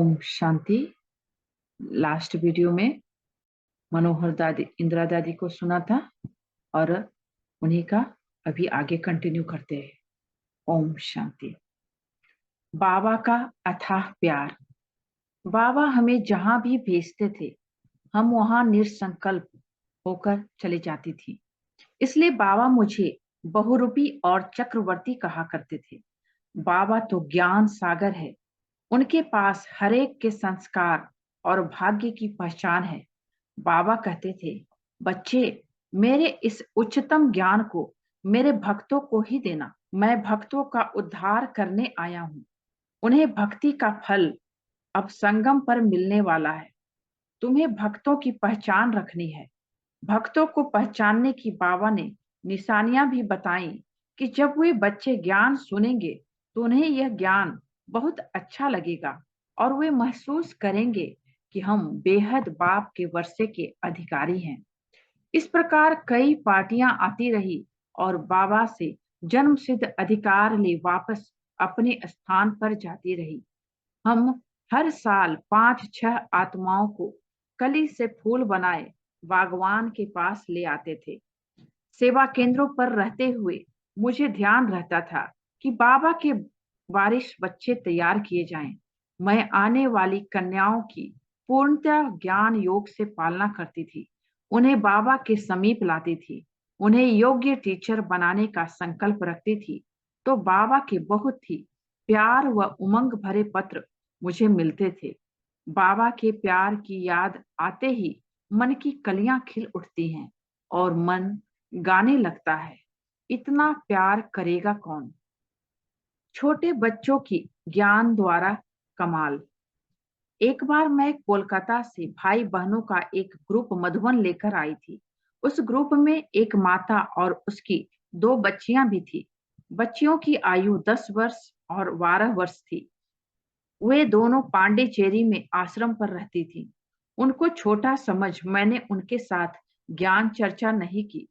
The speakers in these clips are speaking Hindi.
ओम शांति। लास्ट वीडियो में मनोहर दादी इंदिरा दादी को सुना था और उन्हीं का अभी आगे कंटिन्यू करते हैं। ओम शांति। बाबा का अथाह प्यार। बाबा हमें जहां भी भेजते थे हम वहां निसंकल्प होकर चले जाती थी। इसलिए बाबा मुझे बहुरूपी और चक्रवर्ती कहा करते थे। बाबा तो ज्ञान सागर है। उनके पास हरेक के संस्कार और भाग्य की पहचान है। बाबा कहते थे, बच्चे, मेरे इस उच्चतम ज्ञान को मेरे भक्तों को ही देना। मैं भक्तों का उद्धार करने आया हूँ। उन्हें भक्ति का फल अब संगम पर मिलने वाला है। तुम्हें भक्तों की पहचान रखनी है। भक्तों को पहचानने की बाबा ने निशानियां भी बताई कि जब वे बच्चे ज्ञान सुनेंगे तो उन्हें यह ज्ञान बहुत अच्छा लगेगा और वे महसूस करेंगे कि हम बेहद बाप के वर्षे के अधिकारी हैं। इस प्रकार कई पार्टियां आती रही और बाबा से जन्म सिद्ध अधिकार ले वापस अपने स्थान पर जाती रही। हम हर साल 5-6 आत्माओं को कली से फूल बनाए बागवान के पास ले आते थे। सेवा केंद्रों पर रहते हुए मुझे ध्यान रहता था कि बाबा के वारिस बच्चे तैयार किए जाएं। मैं आने वाली कन्याओं की पूर्णतः ज्ञान योग से पालना करती थी। उन्हें बाबा के समीप लाती थी। उन्हें योग्य टीचर बनाने का संकल्प रखती थी। तो बाबा के बहुत ही प्यार व उमंग भरे पत्र मुझे मिलते थे। बाबा के प्यार की याद आते ही मन की कलियां खिल उठती हैं और मन गाने लगता है, इतना प्यार करेगा कौन। छोटे बच्चों की ज्ञान द्वारा कमाल। एक बार मैं कोलकाता से भाई बहनों का एक ग्रुप मधुबन लेकर आई थी। उस ग्रुप में एक माता और उसकी 2 बच्चियां भी थी। बच्चियों की आयु 10 वर्ष और 12 वर्ष थी। वे दोनों पांडिचेरी में आश्रम पर रहती थी। उनको छोटा समझ मैंने उनके साथ ज्ञान चर्चा नहीं की।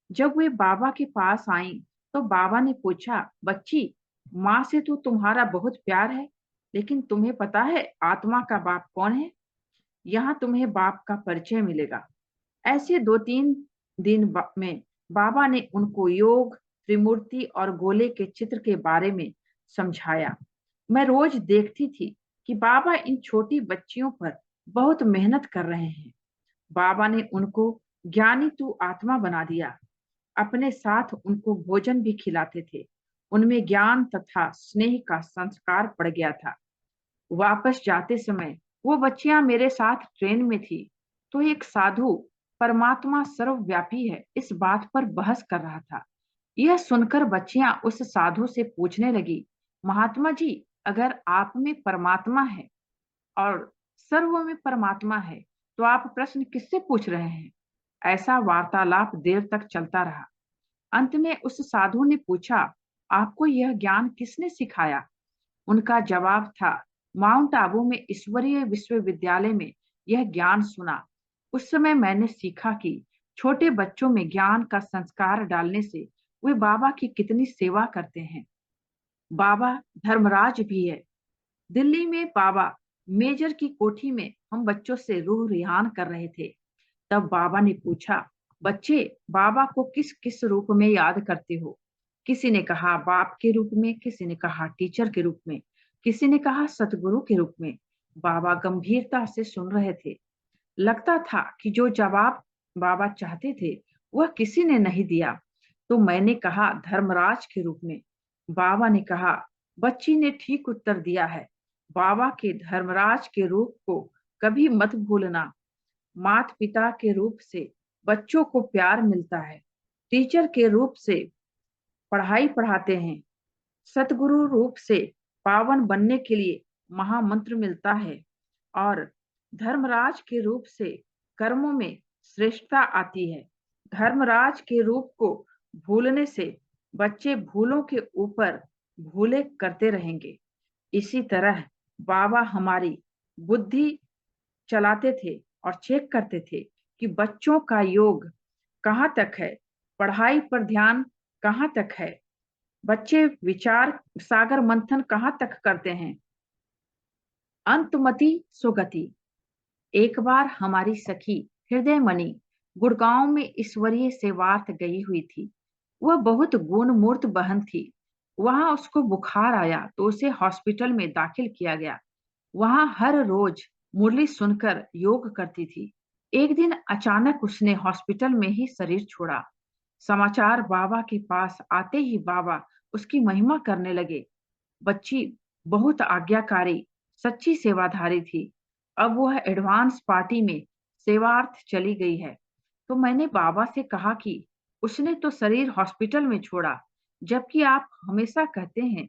जब वे बाबा के पास आईं, तो बाबा ने पूछा, बच्ची, माँ से तो तुम्हारा बहुत प्यार है, लेकिन तुम्हें पता है आत्मा का बाप कौन है? यहाँ तुम्हें बाप का परिचय मिलेगा। ऐसे 2-3 दिन में बाबा ने उनको योग, त्रिमूर्ति और गोले के चित्र के बारे में समझाया। मैं रोज देखती थी कि बाबा इन छोटी बच्चियों पर बहुत मेहनत कर रहे हैं। बाबा ने उनको ज्ञानी तू आत्मा बना दिया। अपने साथ उनको भोजन भी खिलाते थे। उनमें ज्ञान तथा स्नेह का संस्कार पड़ गया था। वापस जाते समय वो बच्चियां मेरे साथ ट्रेन में थी, तो एक साधु परमात्मा सर्वव्यापी है इस बात पर बहस कर रहा था। यह सुनकर बच्चियां उस साधु से पूछने लगी, महात्मा जी, अगर आप में परमात्मा है और सर्व में परमात्मा है, तो आप प्रश्न किससे पूछ रहे हैं? ऐसा वार्तालाप देर तक चलता रहा। अंत में उस साधु ने पूछा, आपको यह ज्ञान किसने सिखाया? उनका जवाब था, माउंट आबू में ईश्वरीय विश्वविद्यालय में यह ज्ञान सुना। उस समय मैंने सीखा कि छोटे बच्चों में ज्ञान का संस्कार डालने से वे बाबा की कितनी सेवा करते हैं। बाबा धर्मराज भी है। दिल्ली में बाबा मेजर की कोठी में हम बच्चों से रूह रिहान कर रहे थे। तब बाबा ने पूछा, बच्चे, बाबा को किस किस रूप में याद करते हो? किसी ने कहा बाप के रूप में, किसी ने कहा टीचर के रूप में, किसी ने कहा सतगुरु के रूप में। बाबा गंभीरता से सुन रहे थे। लगता था कि जो जवाब बाबा चाहते थे वह किसी ने नहीं दिया। तो मैंने कहा, धर्मराज के रूप में। बाबा ने कहा, बच्ची ने ठीक उत्तर दिया है। बाबा के धर्मराज के रूप को कभी मत भूलना। माता पिता के रूप से बच्चों को प्यार मिलता है। टीचर के रूप से पढ़ाई पढ़ाते हैं। सतगुरु रूप से पावन बनने के लिए महामंत्र मिलता है और धर्मराज के रूप से कर्मों में श्रेष्ठता आती है। धर्मराज के रूप को भूलने से बच्चे भूलों के ऊपर भूले करते रहेंगे। इसी तरह बाबा हमारी बुद्धि चलाते थे और चेक करते थे कि बच्चों का योग कहाँ तक है, पढ़ाई पर ध्यान कहाँ तक है, बच्चे विचार सागर मंथन कहाँ तक करते हैं। अंतमति सुगति। एक बार हमारी सखी हृदयमणि गुड़गांव में ईश्वरीय सेवार्थ गई हुई थी। वह बहुत गुणमूर्त बहन थी। वहां उसको बुखार आया तो उसे हॉस्पिटल में दाखिल किया गया। वहां हर रोज मुरली सुनकर योग करती थी। एक दिन अचानक उसने हॉस्पिटल में ही शरीर छोड़ा। समाचार बाबा के पास आते ही बाबा उसकी महिमा करने लगे। बच्ची बहुत आज्ञाकारी, सच्ची सेवाधारी थी। अब वह एडवांस पार्टी में सेवार्थ चली गई है। तो मैंने बाबा से कहा कि उसने तो शरीर हॉस्पिटल में छोड़ा, जबकि आप हमेशा कहते हैं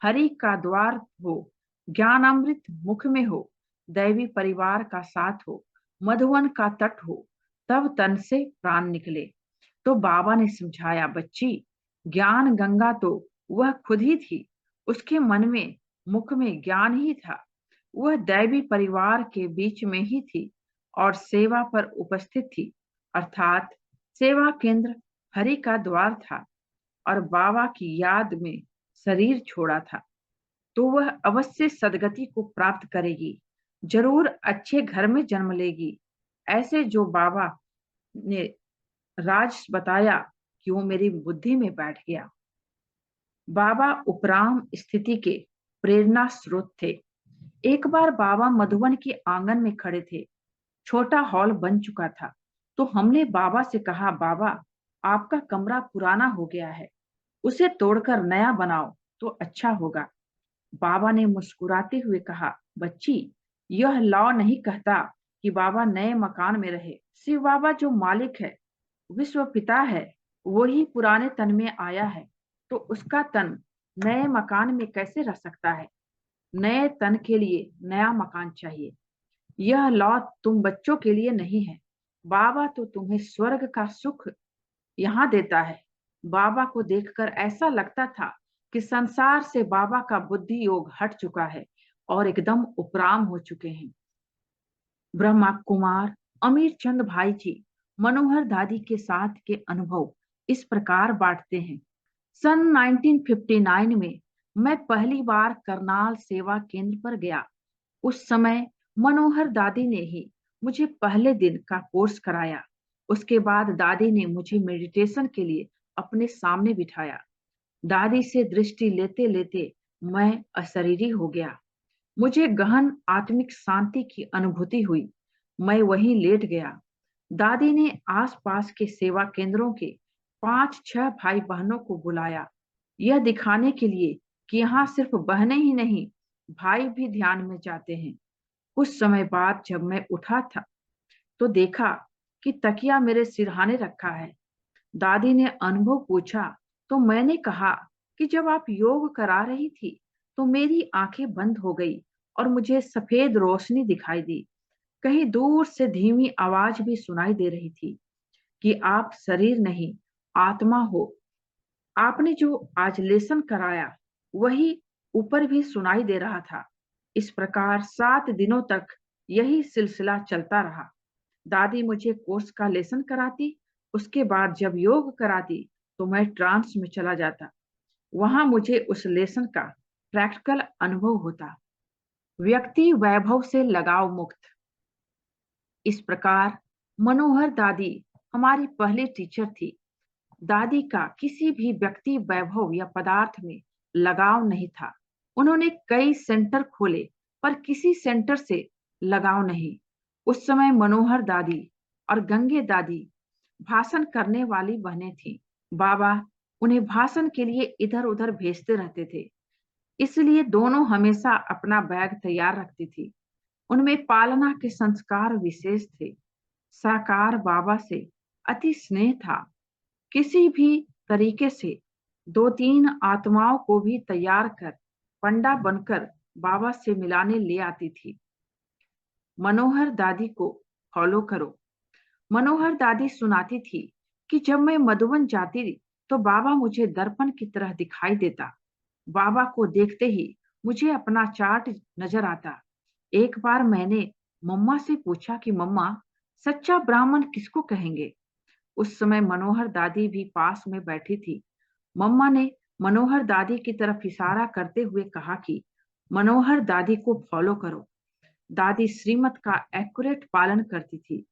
हरि का द्वार हो, ज्ञानामृत मुख में हो, दैवी परिवार का साथ हो, मधुवन का तट हो, तब तन से प्राण निकले। तो बाबा ने समझाया, बच्ची ज्ञान गंगा तो वह खुद ही थी। उसके मन में मुख में ज्ञान ही था। वह दैवी परिवार के बीच में ही थी और सेवा पर उपस्थित थी, अर्थात सेवा केंद्र हरि का द्वार था और बाबा की याद में शरीर छोड़ा था। तो वह अवश्य सदगति को प्राप्त करेगी, जरूर अच्छे घर में जन्म लेगी। ऐसे जो बाबा ने राज बताया कि वो मेरी बुद्धि में बैठ गया। बाबा उपराम स्थिति के प्रेरणा स्रोत थे। एक बार बाबा मधुबन के आंगन में खड़े थे। छोटा हॉल बन चुका था। तो हमने बाबा से कहा, बाबा आपका कमरा पुराना हो गया है, उसे तोड़कर नया बनाओ तो अच्छा होगा। बाबा ने मुस्कुराते हुए कहा, बच्ची यह लॉ नहीं कहता कि बाबा नए मकान में रहे। शिव बाबा जो मालिक है, विश्व पिता है, वही पुराने तन में आया है, तो उसका तन नए मकान में कैसे रह सकता है। नए तन के लिए नया मकान चाहिए। यह लॉ तुम बच्चों के लिए नहीं है। बाबा तो तुम्हें स्वर्ग का सुख यहाँ देता है। बाबा को देखकर ऐसा लगता था कि संसार से बाबा का बुद्धि योग हट चुका है और एकदम उपराम हो चुके हैं। ब्रह्मा कुमार अमीर चंद भाई जी मनोहर दादी के साथ के अनुभव इस प्रकार बांटते हैं। सन 1959 में मैं पहली बार करनाल सेवा केंद्र पर गया। उस समय मनोहर दादी ने ही मुझे पहले दिन का कोर्स कराया। उसके बाद दादी ने मुझे मेडिटेशन के लिए अपने सामने बिठाया। दादी से दृष्टि लेते लेते मैं अशरीरी हो गया। मुझे गहन आत्मिक शांति की अनुभूति हुई। मैं वहीं लेट गया। दादी ने आसपास के सेवा केंद्रों के 5-6 भाई बहनों को बुलाया, यह दिखाने के लिए कि यहाँ सिर्फ बहनें ही नहीं, भाई भी ध्यान में जाते हैं। कुछ समय बाद जब मैं उठा था तो देखा कि तकिया मेरे सिरहाने रखा है। दादी ने अनुभव पूछा तो मैंने कहा कि जब आप योग करा रही थी तो मेरी आंखें बंद हो गई और मुझे सफेद रोशनी दिखाई दी। कहीं दूर से धीमी आवाज भी सुनाई दे रही थी कि आप शरीर नहीं, आत्मा हो। आपने जो आज लेसन कराया वही ऊपर भी सुनाई दे रहा था। इस प्रकार 7 दिनों तक यही सिलसिला चलता रहा। दादी मुझे कोर्स का लेसन कराती, उसके बाद जब योग कराती तो मैं ट्रांस में चला जाता। वहां मुझे उस लेसन का प्रैक्टिकल अनुभव होता। व्यक्ति वैभव से लगाव मुक्त। इस प्रकार मनोहर दादी हमारी पहली टीचर थी। दादी का किसी भी व्यक्ति वैभव या पदार्थ में लगाव नहीं था। उन्होंने कई सेंटर खोले पर किसी सेंटर से लगाव नहीं। उस समय मनोहर दादी और गंगे दादी भाषण करने वाली बहनें थीं। बाबा उन्हें भाषण के लिए इधर उधर भेजते रहते थे, इसलिए दोनों हमेशा अपना बैग तैयार रखती थी। उनमें पालना के संस्कार विशेष थे। साकार बाबा से अति स्नेह था। किसी भी तरीके से 2-3 आत्माओं को भी तैयार कर पंडा बनकर बाबा से मिलाने ले आती थी। मनोहर दादी को फॉलो करो। मनोहर दादी सुनाती थी कि जब मैं मधुबन जाती तो बाबा मुझे दर्पण की तरह दिखाई देता। बाबा को देखते ही मुझे अपना चार्ट नजर आता। एक बार मैंने मम्मा से पूछा कि मम्मा सच्चा ब्राह्मण किसको कहेंगे। उस समय मनोहर दादी भी पास में बैठी थी। मम्मा ने मनोहर दादी की तरफ इशारा करते हुए कहा कि मनोहर दादी को फॉलो करो। दादी श्रीमत का एक्यूरेट पालन करती थी,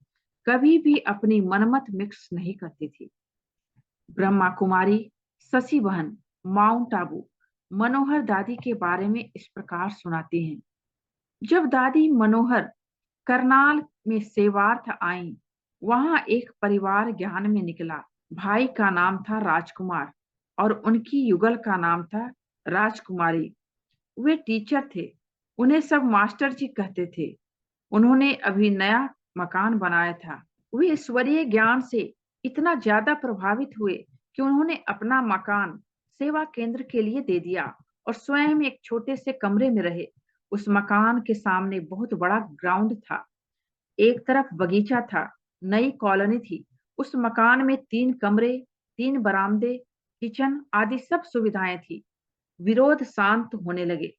कभी भी अपनी मनमत मिक्स नहीं करती थी। ब्रह्मा कुमारी, शशि बहन, माउंट आबू मनोहर दादी के बारे में इस प्रकार सुनाती हैं। जब दादी मनोहर करनाल में सेवार्थ आई, वहां एक परिवार ज्ञान में निकला। भाई का नाम था राजकुमार और उनकी युगल का नाम था राजकुमारी। वे टीचर थे, उन्हें सब मास्टर जी कहते थे। उन्होंने अभी नया मकान बनाया था। वे ईश्वरीय ज्ञान से इतना ज्यादा प्रभावित हुए कि उन्होंने अपना मकान सेवा केंद्र के लिए दे दिया और स्वयं एक छोटे से कमरे में रहे। उस मकान के सामने बहुत बड़ा ग्राउंड था, एक तरफ बगीचा था, नई कॉलोनी थी। उस मकान में 3 कमरे, 3 बरामदे, किचन आदि सब सुविधाएं थी। विरोध शांत होने लगे।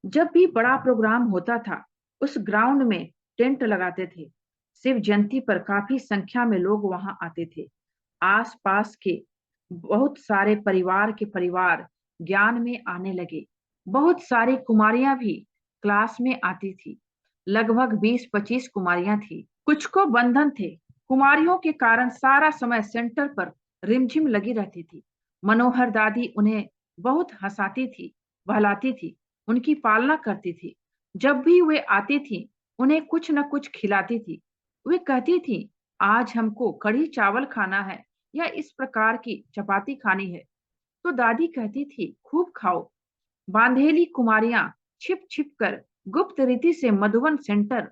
जब भी बड़ा प्रोग्राम होता था, उस ग्राउंड में टेंट लगाते थे। शिव जयंती पर काफी संख्या में लोग वहां आते थे। आसपास के बहुत सारे परिवार के परिवार ज्ञान में आने लगे। बहुत सारी कुमारियां भी क्लास में आती थी। लगभग 20-25 कुमारियां थी। कुछ को बंधन थे। कुमारियों के कारण सारा समय सेंटर पर रिमझिम लगी रहती थी। मनोहर दादी उन्हें बहुत हंसाती थी, बहलाती थी, उनकी पालना करती थी। जब भी वे आती थी, उन्हें कुछ न कुछ खिलाती थी। वे कहती थी, आज हमको कढ़ी चावल खाना है या इस प्रकार की चपाती खानी है। तो दादी कहती थी, खूब खाओ। बांधेली कुमारियां छिप छिप कर गुप्त रीति से मधुबन सेंटर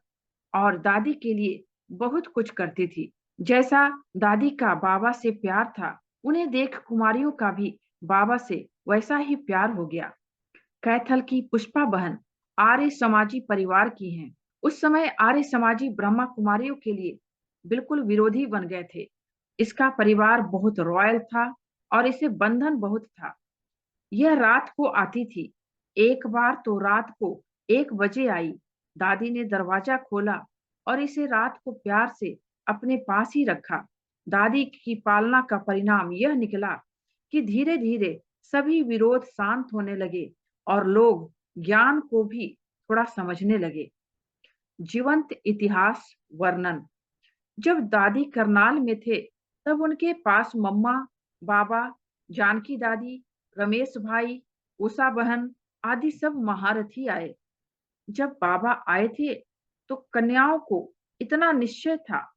और दादी के लिए बहुत कुछ करती थी। जैसा दादी का बाबा से प्यार था, उन्हें देख कुमारियों का भी बाबा से वैसा ही प्यार हो गया। कैथल की पुष्पा बहन आर्य समाजी परिवार की हैं। उस समय आर्य समाजी ब्रह्मा कुमारियों के लिए बिल्कुल विरोधी बन गए थे। इसका परिवार बहुत रॉयल था और इसे बंधन बहुत था। यह रात को आती थी। एक बार तो रात को 1 बजे आई। दादी ने दरवाजा खोला और इसे रात को प्यार से अपने पास ही रखा। दादी की पालना का परिणाम यह निकला कि धीरे धीरे सभी विरोध शांत होने लगे और लोग ज्ञान को भी थोड़ा समझने लगे। जीवंत इतिहास वर्णन। जब दादी करनाल में थे, तब उनके पास मम्मा, बाबा, जानकी दादी, रमेश भाई, उषा बहन आदि सब महारथी आए। जब बाबा आए थे, तो कन्याओं को इतना निश्चय था,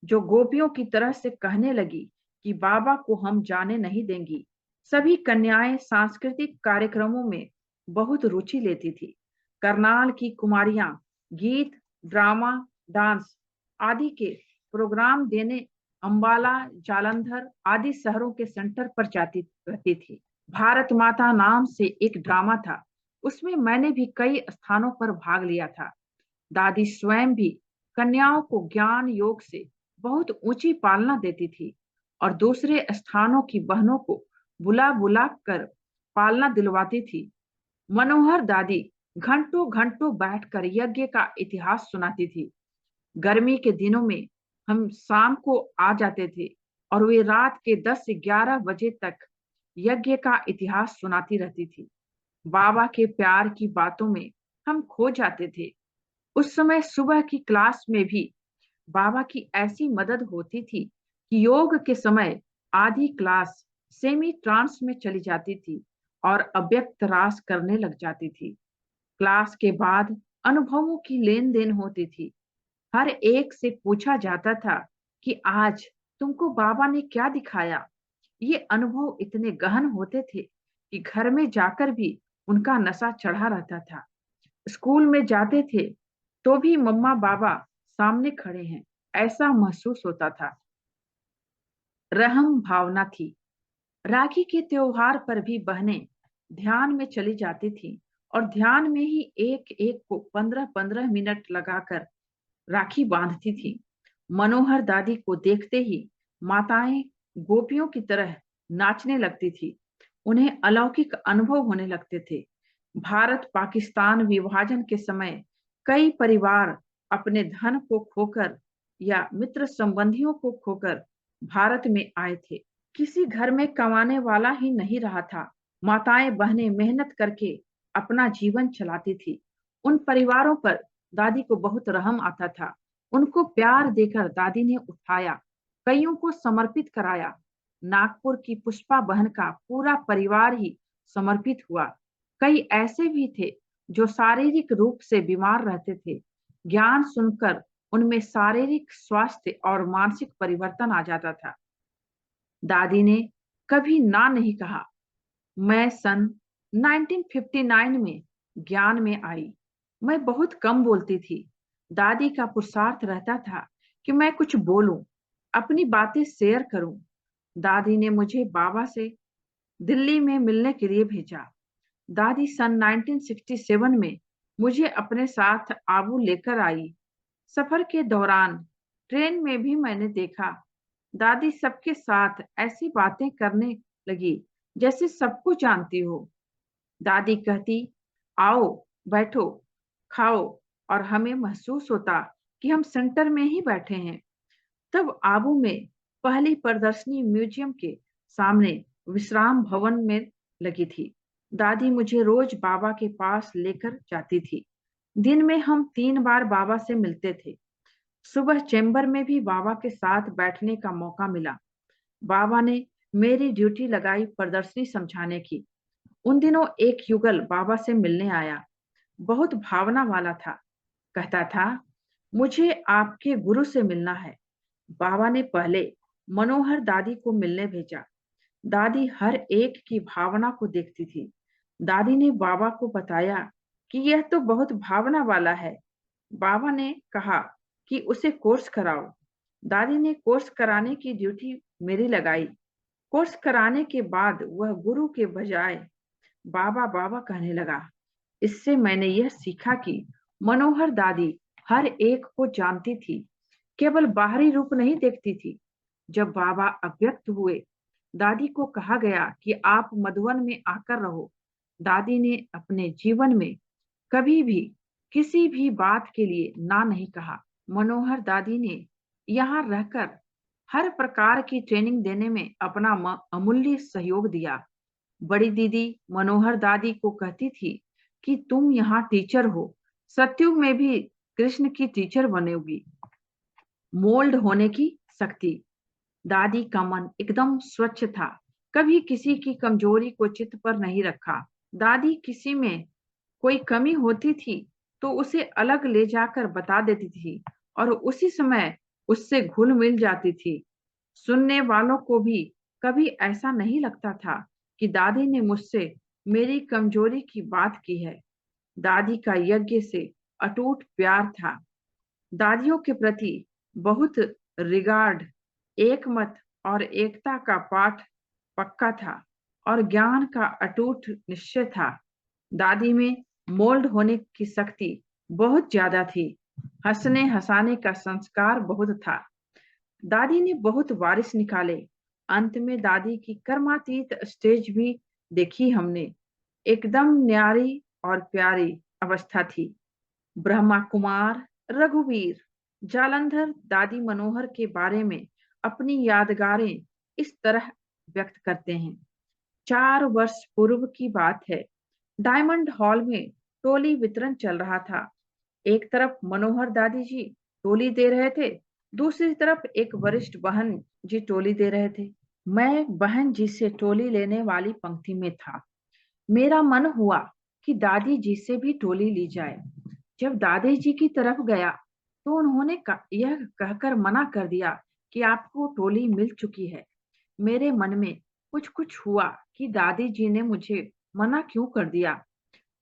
जो गोपियों की तरह से कहने लगी कि बाबा को हम जाने नहीं देंगी। सभी कन्याएं सांस्कृतिक कार्यक्रमों में बहुत रुचि लेती थी। करनाल की कुमारियां गीत, ड्रामा, डांस आदि के प्रोग्राम देने अंबाला, जालंधर आदि शहरों के सेंटर पर जाती रहती थी। भारत माता नाम से एक ड्रामा था, उसमें मैंने भी कई स्थानों पर भाग लिया था। दादी स्वयं भी कन्याओं को ज्ञान योग से बहुत ऊंची पालना देती थी और दूसरे स्थानों की बहनों को बुला बुला कर पालना दिलवाती थी। मनोहर दादी घंटों घंटों बैठकर यज्ञ का इतिहास सुनाती थी। गर्मी के दिनों में हम शाम को आ जाते थे और वे रात के 10 से 11 बजे तक यज्ञ का इतिहास सुनाती रहती थी। बाबा के प्यार की बातों में हम खो जाते थे। उस समय सुबह की क्लास में भी बाबा की ऐसी मदद होती थी कि योग के समय आधी क्लास सेमी ट्रांस में चली जाती थी और अव्यक्त रास करने लग जाती थी। क्लास के बाद अनुभवों की लेन देन होती थी। हर एक से पूछा जाता था कि आज तुमको बाबा ने क्या दिखाया। ये अनुभव इतने गहन होते थे कि घर में जाकर भी उनका नशा चढ़ा रहता था। स्कूल में जाते थे तो भी मम्मा बाबा सामने खड़े हैं, ऐसा महसूस होता था। रहम भावना थी। राखी के त्योहार पर भी बहनें ध्यान में चली जाती थी और ध्यान में ही एक एक को 15-15 मिनट लगाकर राखी बांधती थी। मनोहर दादी को देखते ही माताएं गोपियों की तरह नाचने लगती थी। उन्हें अलौकिक अनुभव होने लगते थे। भारत पाकिस्तान विभाजन के समय कई परिवार अपने धन को खोकर या मित्र संबंधियों को खोकर भारत में आए थे। किसी घर में कमाने वाला ही नहीं रहा था। माताएं बहनें मेहनत करके अपना जीवन चलाती थी। उन परिवारों पर दादी को बहुत रहम आता था। उनको प्यार देकर दादी ने उठाया, कईयों को समर्पित कराया। नागपुर की पुष्पा बहन का पूरा परिवार ही समर्पित हुआ। कई ऐसे भी थे जो शारीरिक रूप से बीमार रहते थे। ज्ञान सुनकर उनमें शारीरिक स्वास्थ्य और मानसिक परिवर्तन आ जाता था। दादी ने कभी ना नहीं कहा। मैं सन 1959 में ज्ञान में आई। मैं बहुत कम बोलती थी। दादी का पुरुषार्थ रहता था कि मैं कुछ बोलूं, अपनी बातें शेयर करूं। दादी ने मुझे बाबा से दिल्ली में मिलने के लिए भेजा। दादी सन 1967 में मुझे अपने साथ आबू लेकर आई। सफर के दौरान ट्रेन में भी मैंने देखा, दादी सबके साथ ऐसी बातें करने लगी जैसे सबको जानती हो। दादी कहती, आओ, बैठो, खाओ, और हमें महसूस होता कि हम सेंटर में ही बैठे हैं। तब आबू में पहली प्रदर्शनी म्यूजियम के सामने विश्राम भवन में लगी थी। दादी मुझे रोज बाबा के पास लेकर जाती थी। दिन में हम 3 बार बाबा से मिलते थे। सुबह चैम्बर में भी बाबा के साथ बैठने का मौका मिला। बाबा ने मेरी ड्यूटी लगाई प्रदर्शनी समझाने की। उन दिनों एक युगल बाबा से मिलने आया। बहुत भावना वाला था। कहता था, मुझे आपके गुरु से मिलना है। बाबा ने पहले मनोहर दादी को मिलने भेजा। दादी हर एक की भावना को देखती थी। दादी ने बाबा को बताया कि यह तो बहुत भावना वाला है। बाबा ने कहा कि उसे कोर्स कराओ। दादी ने कोर्स कराने की ड्यूटी मेरी लगाई। कोर्स कराने के बाद वह गुरु के बजाय बाबा बाबा कहने लगा। इससे मैंने यह सीखा कि मनोहर दादी हर एक को जानती थी, केवल बाहरी रूप नहीं देखती थी। जब बाबा अव्यक्त हुए, दादी को कहा गया कि आप मधुबन में आकर रहो। दादी ने अपने जीवन में कभी भी किसी भी बात के लिए ना नहीं कहा। मनोहर दादी ने यहाँ रहकर हर प्रकार की ट्रेनिंग देने में अपना अमूल्य सहयोग दिया। बड़ी दीदी मनोहर दादी को कहती थी कि तुम यहाँ टीचर हो, सत्युग में भी कृष्ण की टीचर बनेगी। मोल्ड होने की शक्ति। दादी का मन एकदम स्वच्छ था, कभी किसी की कमजोरी को चित्त पर नहीं रखा। दादी किसी में कोई कमी होती थी तो उसे अलग ले जाकर बता देती थी और उसी समय उससे घुल मिल जाती थी। सुनने वालों को भी कभी ऐसा नहीं लगता था कि दादी ने मुझसे मेरी कमजोरी की बात की है। दादी का यज्ञ से अटूट प्यार था। दादियों के प्रति बहुत रिगार्ड, एकमत और एकता का पाठ पक्का था और ज्ञान का अटूट निश्चय था। दादी में मोल्ड होने की शक्ति बहुत ज्यादा थी। हंसने हंसाने का संस्कार बहुत था। दादी ने बहुत वारिस निकाले। अंत में दादी की कर्मातीत स्टेज भी देखी हमने। एकदम न्यारी और प्यारी अवस्था थी। ब्रह्मा कुमार, रघुवीर, जालंधर दादी मनोहर के बारे में अपनी यादगारें इस तरह व्यक्त करते हैं। 4 वर्ष पूर्व की बात है। डायमंड हॉल में टोली वितरण चल रहा था। एक तरफ मनोहर दादी जी टोली दे रहे थे, दूसरी तरफ एक वरिष्ठ बहन जी टोली दे रहे थे। मैं बहन जी से टोली लेने वाली पंक्ति में था। मेरा मन हुआ कि दादी जी से भी टोली ली जाए। जब दादी जी की तरफ गया तो उन्होंने यह कहकर मना कर दिया कि आपको टोली मिल चुकी है। मेरे मन में कुछ कुछ हुआ कि दादी जी ने मुझे मना क्यों कर दिया।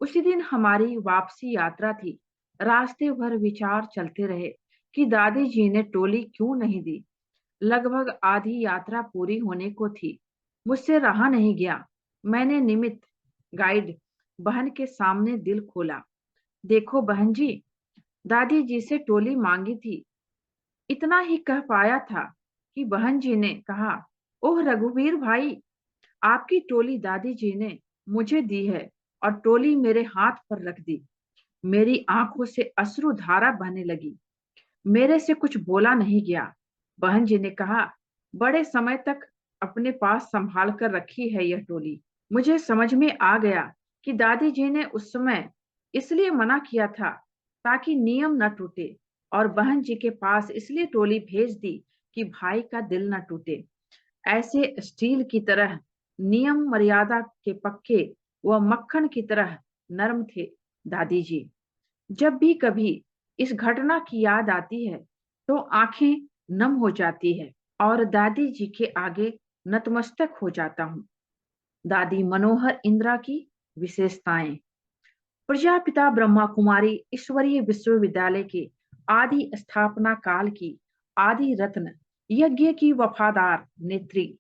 उसी दिन हमारी वापसी यात्रा थी। रास्ते भर विचार चलते रहे कि दादी जी ने टोली क्यों नहीं दी। लगभग आधी यात्रा पूरी होने को थी। मुझसे रहा नहीं गया। मैंने निमित्त गाइड बहन के सामने दिल खोला। देखो बहन जी, दादी जी से टोली मांगी थी। इतना ही कह पाया था कि बहन जी ने कहा, ओह रघुवीर भाई, आपकी टोली दादी जी ने मुझे दी है, और टोली मेरे हाथ पर रख दी। मेरी आंखों से अश्रु धारा बहने लगी। मेरे से कुछ बोला नहीं गया। बहन जी ने कहा, बड़े समय तक अपने पास संभाल कर रखी है यह टोली। मुझे समझ में आ गया कि दादी जी ने उस समय इसलिए मना किया था ताकि नियम न टूटे, और बहन जी के पास इसलिए टोली भेज दी कि भाई का दिल न टूटे। ऐसे स्टील की तरह नियम मर्यादा के पक्के व मक्खन की तरह नरम थे दादी जी। जब भी कभी इस घटना की याद आती है तो आंखें नम हो जाती है और दादी जी के आगे नतमस्तक हो जाता हूँ। दादी मनोहर इंदिरा की विशेषताएं। प्रजापिता ब्रह्मा कुमारी ईश्वरीय विश्वविद्यालय के आदि स्थापना काल की आदि रत्न, यज्ञ की वफादार नेत्री,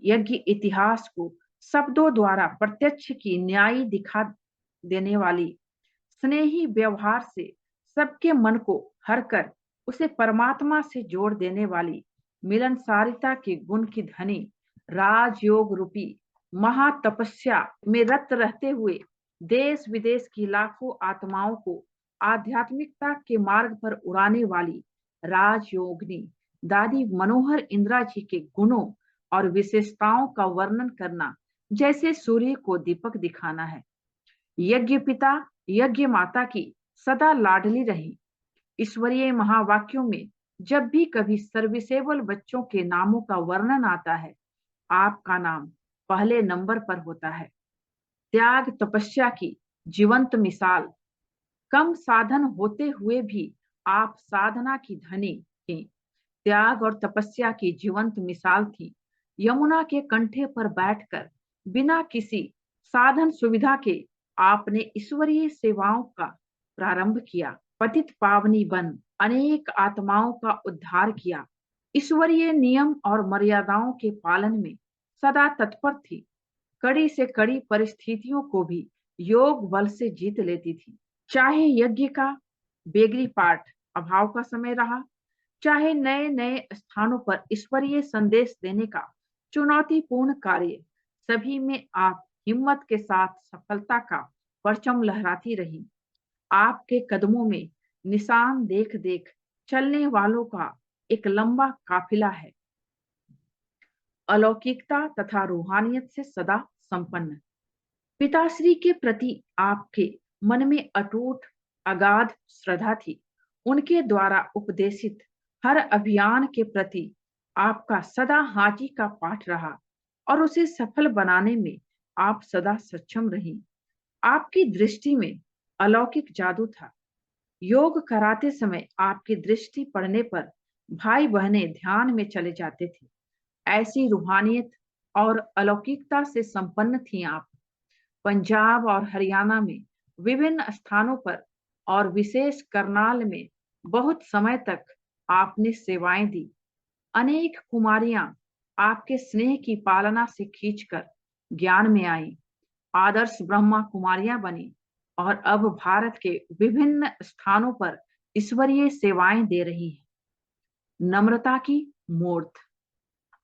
यज्ञ इतिहास को शब्दों द्वारा प्रत्यक्ष की न्यायी दिखा देने वाली, स्नेही व्यवहार से सबके मन को हर कर उसे परमात्मा से जोड़ देने वाली, मिलनसारिता के गुण की धनी, राजयोग रूपी महातपस्या में रत रहते हुए देश विदेश की लाखों आत्माओं को आध्यात्मिकता के मार्ग पर उड़ाने वाली राजयोगिनी दादी मनोहर इंदिरा जी के गुणों और विशेषताओं का वर्णन करना जैसे सूर्य को दीपक दिखाना है। यज्ञ पिता यज्ञ माता की सदा लाडली रही। ईश्वरीय महावाक्यों में जब भी कभी सर्विसेबल बच्चों के नामों का वर्णन आता है, आपका नाम पहले नंबर पर होता है। त्याग तपस्या की जीवंत मिसाल, कम साधन होते हुए भी आप साधना की धनी थी। त्याग और तपस्या की जीवंत मिसाल थी। यमुना के कंठे पर बैठकर बिना किसी साधन सुविधा के आपने ईश्वरीय सेवाओं का प्रारंभ किया। पतित पावनी बन अनेक आत्माओं का उद्धार किया। ईश्वरीय नियम और मर्यादाओं के पालन में सदा तत्पर थी। कड़ी से कड़ी परिस्थितियों को भी योग बल से जीत लेती थी। चाहे यज्ञ का बेगरी पाठ अभाव का समय रहा, चाहे नए नए स्थानों पर ईश्वरीय संदेश देने का चुनौतीपूर्ण कार्य, सभी में आप हिम्मत के साथ सफलता का परचम लहराती रही। आपके कदमों में निशान देख देख चलने वालों का एक लंबा काफिला है, अलौकिकता तथा रूहानियत से सदा संपन्न। पिताश्री के प्रति आपके मन में अटूट अगाध श्रद्धा थी। उनके द्वारा उपदेशित हर अभियान के प्रति आपका सदा हाजी का पाठ रहा और उसे सफल बनाने में आप सदा सक्षम रही। आपकी दृष्टि में अलौकिक जादू था। योग कराते समय आपकी दृष्टि पड़ने पर भाई बहनें ध्यान में चले जाते थे। ऐसी रूहानियत और अलौकिकता से संपन्न थी आप। पंजाब और हरियाणा में विभिन्न स्थानों पर और विशेष करनाल में बहुत समय तक आपने सेवाएं दी। अनेक कुमारियां आपके स्नेह की पालना से खींचकर ज्ञान में आई, आदर्श ब्रह्मा कुमारियां बनी और अब भारत के विभिन्न स्थानों पर ईश्वरीय सेवाएं दे रही हैं। नम्रता की मूर्त,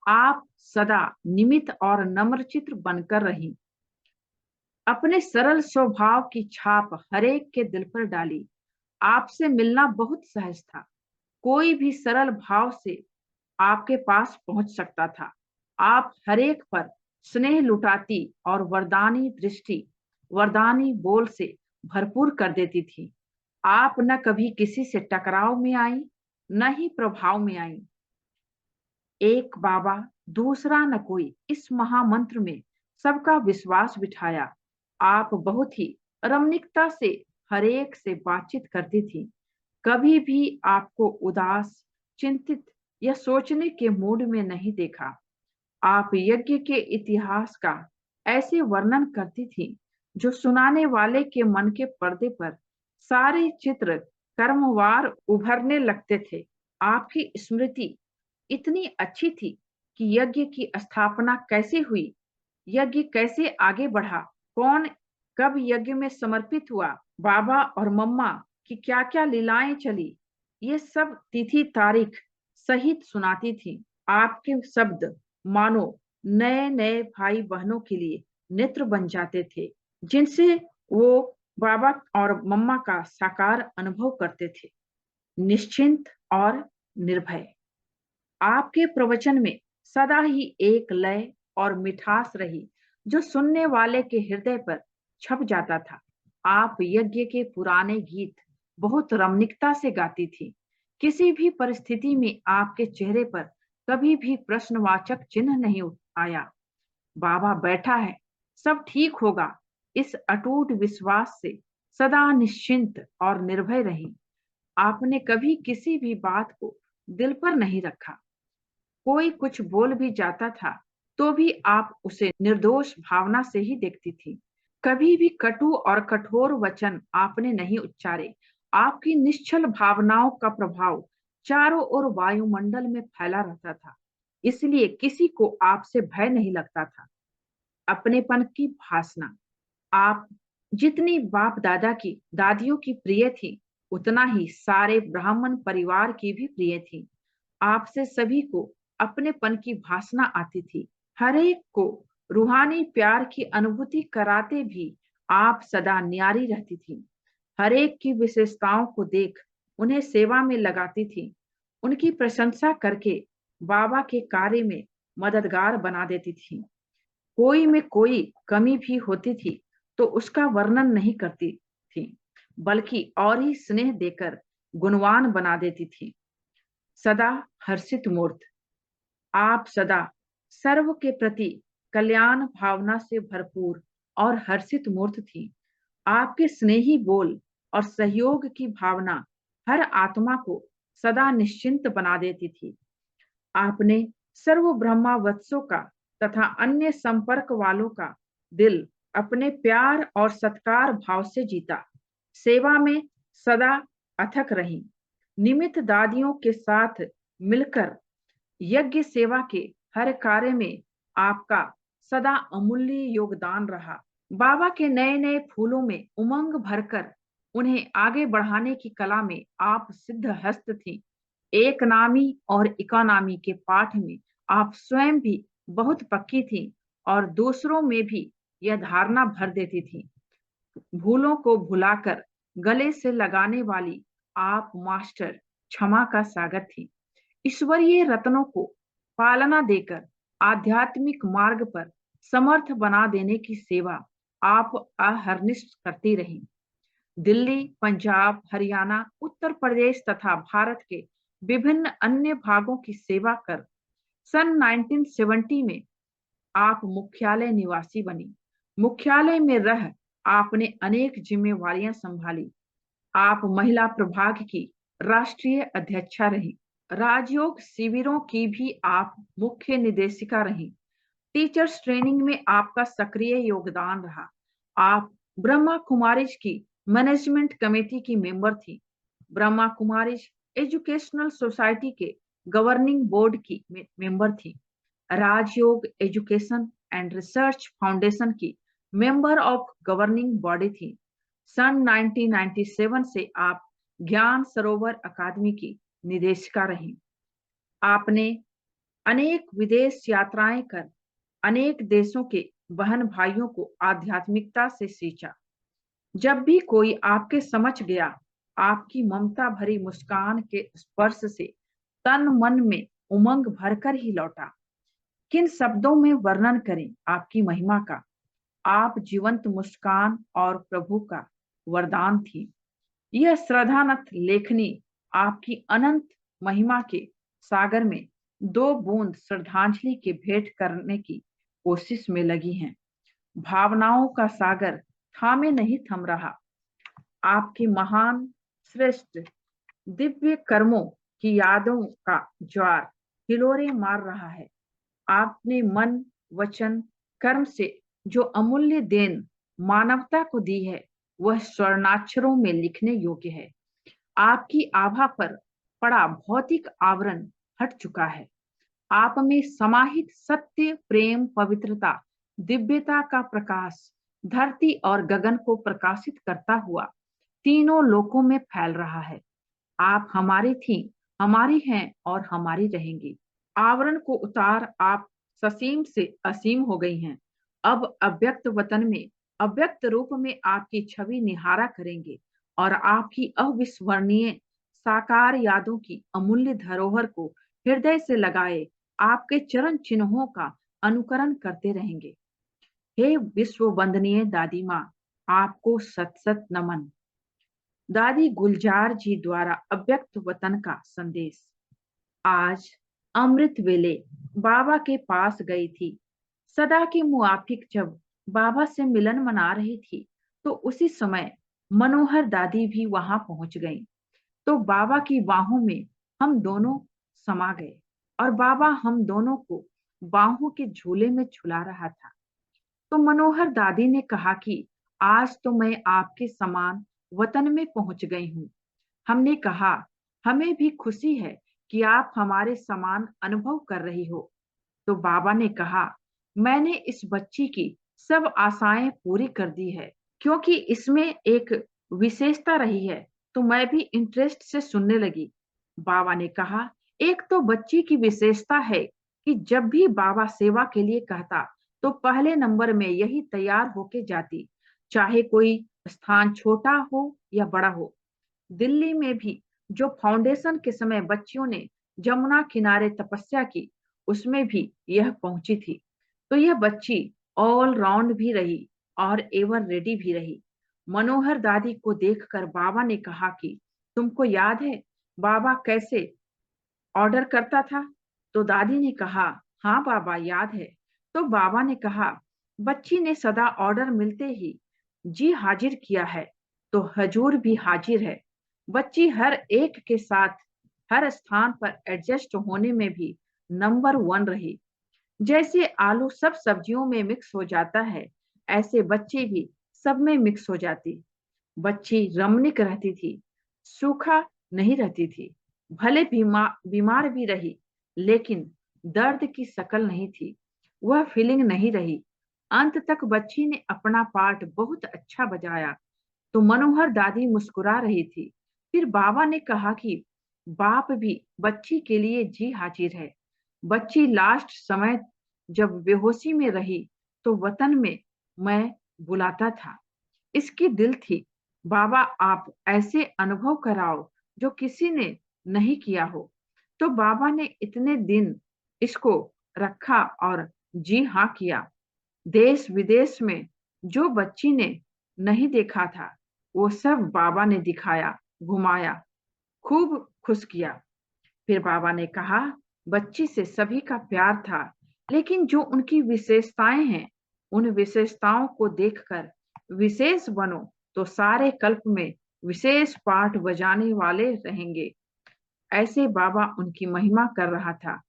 आप सदा निमित और नम्रचित्र बनकर रही। अपने सरल स्वभाव की छाप हरेक के दिल पर डाली। आपसे मिलना बहुत सहज था। कोई भी सरल भाव से आपके पास पहुंच सकता था। आप हरेक पर स्नेह लुटाती और वरदानी दृष्टि, वरदानी बोल से भरपूर कर देती थी। आप न कभी किसी से टकराव में आई, न ही प्रभाव में आई। एक बाबा दूसरा न कोई, इस महामंत्र में सबका विश्वास बिठाया। आप बहुत ही रमणीकता से हरेक से बातचीत करती थी। कभी भी आपको उदास, चिंतित या सोचने के मूड में नहीं देखा। आप यज्ञ के इतिहास का ऐसे वर्णन करती थी जो सुनाने वाले के मन के पर्दे पर सारे चित्र कर्मवार उभरने लगते थे। आपकी स्मृति इतनी अच्छी थी कि यज्ञ की स्थापना कैसे हुई, यज्ञ कैसे आगे बढ़ा, कौन कब यज्ञ में समर्पित हुआ, बाबा और मम्मा की क्या क्या लीलाएं चली, ये सब तिथि तारीख सहित सुनाती थी। आपके शब्द मानो नए नए भाई बहनों के लिए नेत्र बन जाते थे, जिनसे वो बाबा और मम्मा का साकार अनुभव करते थे। निश्चिंत और निर्भय, आपके प्रवचन में सदा ही एक लय और मिठास रही जो सुनने वाले के हृदय पर छप जाता था। आप यज्ञ के पुराने गीत बहुत रमणीकता से गाती थी। किसी भी परिस्थिति में आपके चेहरे पर कभी भी प्रश्नवाचक चिन्ह नहीं आया। बाबा बैठा है, सब ठीक होगा, इस अटूट विश्वास से सदा निश्चिंत और निर्भय रही। आपने कभी किसी भी बात को दिल पर नहीं रखा। कोई कुछ बोल भी जाता था तो भी आप उसे निर्दोष भावना से ही देखती थी। कभी भी कटु और कठोर वचन आपने नहीं उच्चारे। आपकी निश्चल भावनाओं का प्रभाव चारों ओर वायुमंडल में फैला रहता था, इसलिए किसी को आपसे भय नहीं लगता था। अपनेपन की भासना। आप जितनी बाप दादा की दादियों की प्रिय थी, उतना ही सारे ब्राह्मण परिवार की भी प्रिय थी। आपसे सभी को अपनेपन की भासना आती थी। हर एक को रूहानी प्यार की अनुभूति कराते भी आप सदा न्यारी रहती थी। हर एक की विशेषताओं को देख उन्हें सेवा में लगाती थी। उनकी प्रशंसा करके बाबा के कार्य में मददगार बना देती थी। कोई में कोई कमी भी होती थी तो उसका वर्णन नहीं करती थी, बल्कि और ही स्नेह देकर गुणवान बना देती थी। सदा हर्षित मूर्त। आप सदा सर्व के प्रति कल्याण भावना से भरपूर और हर्षित मूर्त थी। आपके स्नेही बोल और सहयोग की भावना हर आत्मा को सदा निश्चिंत बना देती थी। आपने सर्व ब्रह्मा वत्सों का तथा अन्य संपर्क वालों का दिल अपने प्यार और सत्कार भाव से जीता। सेवा में सदा अथक रही। निमित्त दादियों के साथ मिलकर यज्ञ सेवा के हर कार्य में आपका सदा अमूल्य योगदान रहा। बाबा के नए नए फूलों में उमंग भरकर उन्हें आगे बढ़ाने की कला में आप सिद्ध हस्त थी। एक नामी और इकोनॉमी के पाठ में आप स्वयं भी बहुत पक्की थी और दूसरों में भी यह धारणा भर देती थी। भूलों को भुलाकर गले से लगाने वाली आप मास्टर क्षमा का सागर थी। ईश्वरीय रत्नों को पालना देकर आध्यात्मिक मार्ग पर समर्थ बना देने की सेवा आप अहर्निश करती रही। दिल्ली, पंजाब, हरियाणा, उत्तर प्रदेश तथा भारत के विभिन्न अन्य भागों की सेवा कर सन 1970 में आप मुख्यालय निवासी बनी। मुख्यालय में रह आपने अनेक जिम्मेवारियां संभाली। आप महिला प्रभाग की राष्ट्रीय अध्यक्षा रही। राजयोग शिविरों की भी आप मुख्य निदेशिका रही। टीचर्स ट्रेनिंग में आपका सक्रिय योगदान रहा। आप ब्रह्मा कुमारीज की मैनेजमेंट कमेटी की मेंबर थी। ब्रह्मा कुमारीज एजुकेशनल सोसाइटी के गवर्निंग बोर्ड की मेंबर थी। राजयोग एजुकेशन एंड रिसर्च फाउंडेशन की मेंबर ऑफ गवर्निंग बॉडी थी। सन 1997 से आप ज्ञान सरोवर अकादमी की निदेशिका रही। आपने अनेक विदेश यात्राएं कर अनेक देशों के बहन भाइयों को आध्यात्मिकता से सींचा। जब भी कोई आपके समझ गया, आपकी ममता भरी मुस्कान के स्पर्श से तन मन में उमंग भरकर ही लौटा। किन शब्दों में वर्णन करें आपकी महिमा का। आप जीवंत मुस्कान और प्रभु का वरदान थी। यह श्रद्धानथ लेखनी आपकी अनंत महिमा के सागर में दो बूंद श्रद्धांजलि के भेंट करने की कोशिश में लगी हैं। भावनाओं का सागर थामे नहीं थम रहा। आपके महान श्रेष्ठ दिव्य कर्मों की यादों का ज्वार हिलोरे मार रहा है। आपने मन, वचन, कर्म से जो अमूल्य देन मानवता को दी है, वह स्वर्णाक्षरों में लिखने योग्य है। आपकी आभा पर पड़ा भौतिक आवरण हट चुका है। आप में समाहित सत्य, प्रेम, पवित्रता, दिव्यता का प्रकाश धरती और गगन को प्रकाशित करता हुआ तीनों लोकों में फैल रहा है। आप हमारी थी, हमारी हैं और हमारी रहेंगी। आवरण को उतार आप ससीम से असीम हो गई हैं। अब अव्यक्त वतन में अव्यक्त रूप में आपकी छवि निहारा करेंगे और आपकी अविस्मरणीय साकार यादों की अमूल्य धरोहर को हृदय से लगाए आपके चरण चिन्हों का अनुकरण करते रहेंगे। हे विश्व वंदनीय दादी माँ, आपको सत सत नमन। दादी गुलजार जी द्वारा अव्यक्त वतन का संदेश। आज अमृत वेले बाबा के पास गई थी। सदा के मुआफिक जब बाबा से मिलन मना रही थी, तो उसी समय मनोहर दादी भी वहां पहुंच गईं। तो बाबा की बाहों में हम दोनों समा गए और बाबा हम दोनों को बाहों के झूले में झुला रहा था। तो मनोहर दादी ने कहा कि आज तो मैं आपके समान वतन में पहुंच गई हूँ। हमने कहा, हमें भी खुशी है कि आप हमारे समान अनुभव कर रही हो। तो बाबा ने कहा, मैंने इस बच्ची की सब आशाएं पूरी कर दी है, क्योंकि इसमें एक विशेषता रही है। तो मैं भी इंटरेस्ट से सुनने लगी। बाबा ने कहा, एक तो बच्ची की विशेषता है कि जब भी बाबा सेवा के लिए कहता, तो पहले नंबर में यही तैयार होके जाती, चाहे कोई स्थान छोटा हो या बड़ा हो। दिल्ली में भी जो फाउंडेशन के समय बच्चियों ने जमुना किनारे तपस्या की, उसमें भी यह पहुंची थी। तो यह बच्ची ऑल राउंड भी रही और एवर रेडी भी रही। मनोहर दादी को देखकर बाबा ने कहा कि तुमको याद है बाबा कैसे ऑर्डर करता था? तो दादी ने कहा, हाँ बाबा याद है। तो बाबा ने कहा, बच्ची ने सदा ऑर्डर मिलते ही जी हाजिर किया है, तो हजूर भी हाजिर है। बच्ची हर एक के साथ हर स्थान पर एडजस्ट होने में भी नंबर वन रही। जैसे आलू सब सब्जियों में मिक्स हो जाता है, ऐसे बच्ची भी सब में मिक्स हो जाती। बच्ची रमणीक रहती थी, सूखा नहीं रहती थी। भले बीमार भी रही, लेकिन दर्द की शकल नहीं थी, वह फीलिंग नहीं रही। अंत तक बच्ची ने अपना पार्ट बहुत अच्छा बजाया। तो मनोहर दादी मुस्कुरा रही थी। फिर बाबा ने कहा कि बाप भी बच्ची के लिए जी हाजिर है। बच्ची लास्ट समय जब बेहोशी में रही, तो वतन में मैं बुलाता था। इसकी दिल थी, बाबा आप ऐसे अनुभव कराओ जो किसी ने नहीं किया हो। तो बाबा ने इतने दिन इसको रखा और जी हाँ किया। देश विदेश में जो बच्ची ने नहीं देखा था, वो सब बाबा ने दिखाया, घुमाया, खूब खुश किया। फिर बाबा ने कहा, बच्ची से सभी का प्यार था, लेकिन जो उनकी विशेषताएं हैं, उन विशेषताओं को देखकर विशेष बनो, तो सारे कल्प में विशेष पाठ बजाने वाले रहेंगे। ऐसे बाबा उनकी महिमा कर रहा था।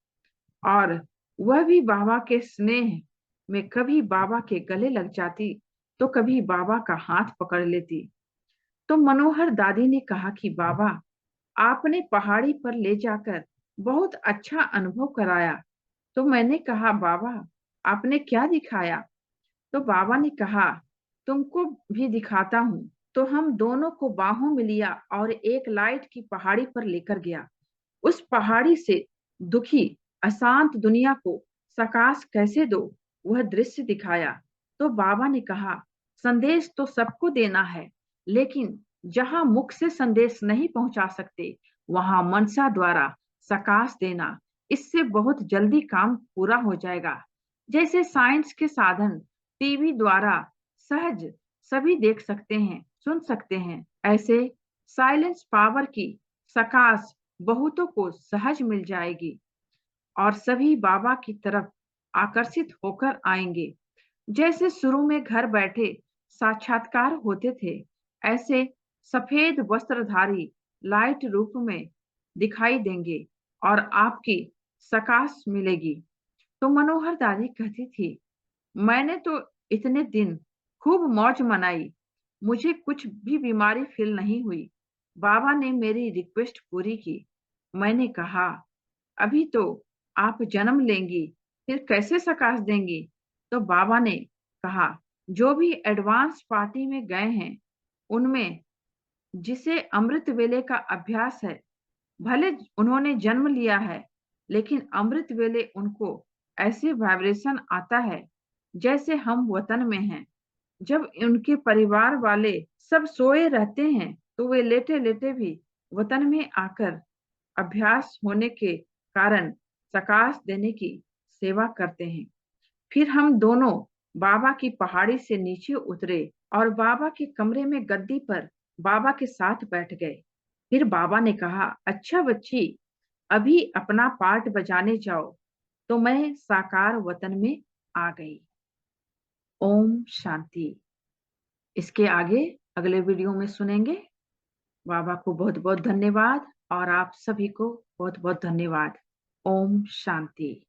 और वह भी बाबा के स्नेह में कभी बाबा के गले लग जाती, तो कभी बाबा का हाथ पकड़ लेती। तो मनोहर दादी ने कहा कि बाबा, आपने पहाड़ी पर ले जाकर बहुत अच्छा अनुभव कराया। तो मैंने कहा, बाबा आपने क्या दिखाया? तो बाबा ने कहा, तुमको भी दिखाता हूँ। तो हम दोनों को बाहों में लिया और एक लाइट की पहाड़ी पर लेकर गया। उस पहाड़ी से दुखी अशांत दुनिया को प्रकाश कैसे दो, वह दृश्य दिखाया। तो बाबा ने कहा, संदेश तो सबको देना है, लेकिन जहां मुख से संदेश नहीं पहुंचा सकते, वहां मनसा द्वारा प्रकाश देना, इससे बहुत जल्दी काम पूरा हो जाएगा। जैसे साइंस के साधन टीवी द्वारा सहज सभी देख सकते हैं, सुन सकते हैं, ऐसे साइलेंस पावर की प्रकाश बहुतों को सहज मिल जाएगी और सभी बाबा की तरफ आकर्षित होकर आएंगे। जैसे शुरू में घर बैठे साक्षात्कार होते थे, ऐसे सफेद वस्त्रधारी लाइट रूप में दिखाई देंगे और आपकी प्रकाश मिलेगी। तो मनोहर दादी कहती थी, मैंने तो इतने दिन खूब मौज मनाई, मुझे कुछ भी बीमारी फील नहीं हुई। बाबा ने मेरी रिक्वेस्ट पूरी की। मैंने कहा, अभी तो आप जन्म लेंगी, फिर कैसे प्रकाश देंगी? तो बाबा ने कहा, जो भी एडवांस पार्टी में गए हैं, उनमें जिसे अमृत वेले का अभ्यास है, भले उन्होंने जन्म लिया है, लेकिन अमृत वेले उनको ऐसे वाइब्रेशन आता है जैसे हम वतन में हैं। जब उनके परिवार वाले सब सोए रहते हैं, तो वे लेटे लेटे भी वतन में आकर अभ्यास होने के कारण प्रकाश देने की सेवा करते हैं। फिर हम दोनों बाबा की पहाड़ी से नीचे उतरे और बाबा के कमरे में गद्दी पर बाबा के साथ बैठ गए। फिर बाबा ने कहा, अच्छा बच्ची, अभी अपना पार्ट बजाने जाओ। तो मैं साकार वतन में आ गई। ओम शांति। इसके आगे अगले वीडियो में सुनेंगे। बाबा को बहुत बहुत धन्यवाद और आप सभी को बहुत बहुत धन्यवाद। ओम शांति।